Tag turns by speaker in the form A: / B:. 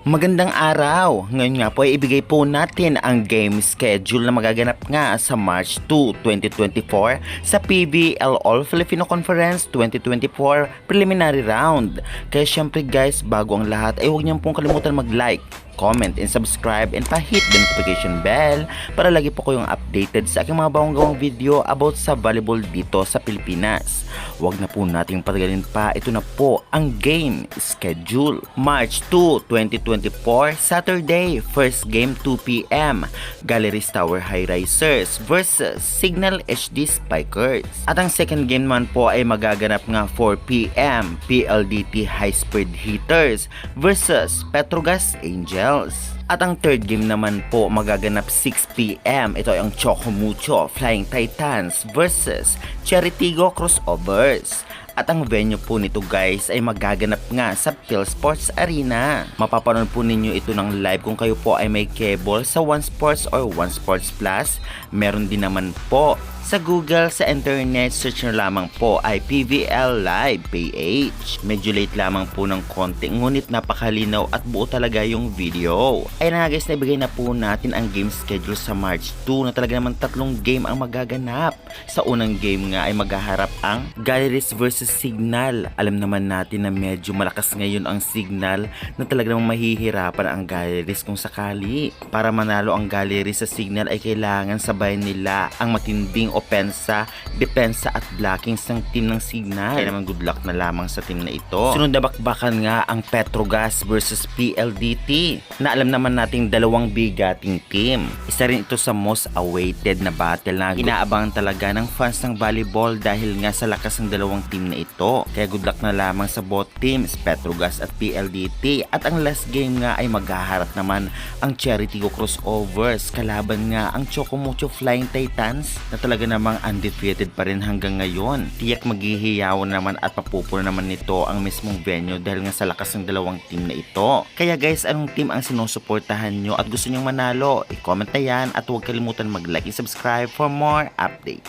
A: Magandang araw! Ngayon nga po ay ibigay po natin ang game schedule na magaganap nga sa March 2, 2024 sa PBL All Filipino Conference 2024 Preliminary Round. Kaya syempre guys, bago ang lahat ay huwag niyang pong kalimutan mag-like, comment, and subscribe, and pa-hit the notification bell para lagi po kayong updated sa aking mga bagong gawang video about sa volleyball dito sa Pilipinas. Huwag na po nating patagalin pa, ito na po ang game schedule. March 2, 2024, Saturday, first game 2 p.m. Galleries Tower High Risers versus Signal HD Spikers. At ang second game naman po ay magaganap nga 4 p.m. PLDT High Speed Hitters versus Petrogas Angels. At ang third game naman po magaganap 6 p.m. Ito ay ang Choco Mucho Flying Titans versus Cheritigo Crossovers. At ang venue po nito guys ay magaganap nga sa Phil Sports Arena. Mapapanood po ninyo ito ng live kung kayo po ay may cable sa One Sports or One Sports Plus. Meron din naman po sa Google, sa internet, search nyo lamang po ay PVL Live PH. Medyo late lamang po ng konti, ngunit napakalinaw at buo talaga yung video. Ayun na guys, naibigay na po natin ang game schedule sa March 2 na talaga naman 3 game ang magaganap. Sa unang game nga ay maghaharap ang Galleries versus Signal. Alam naman natin na medyo malakas ngayon ang Signal na talaga namang mahihirapan ang Galleries kung sakali. Para manalo ang Galleries sa Signal ay kailangan sabayan nila ang matinding opensa, depensa at blockings ng team ng Signal. Kaya naman good luck na lamang sa team na ito. Sunod na bakbakan nga ang Petrogas versus PLDT na alam naman nating dalawang bigating team. Isa rin ito sa most awaited na battle na inaabangan talaga ng fans ng volleyball dahil nga sa lakas ng dalawang team na ito. Kaya good luck na lamang sa both teams, Petrogas at PLDT. At ang last game nga ay maghaharap naman ang Cheritigo Crossovers kalaban nga ang Choco Mucho Flying Titans na talaga namang undefeated pa rin hanggang ngayon. Tiyak maghihiyawan naman at papupuno naman nito ang mismong venue dahil nga sa lakas ng dalawang team na ito. Kaya guys, anong team ang sinusuportahan nyo at gusto nyong manalo? I-comment na yan at huwag kalimutan mag-like and subscribe for more updates.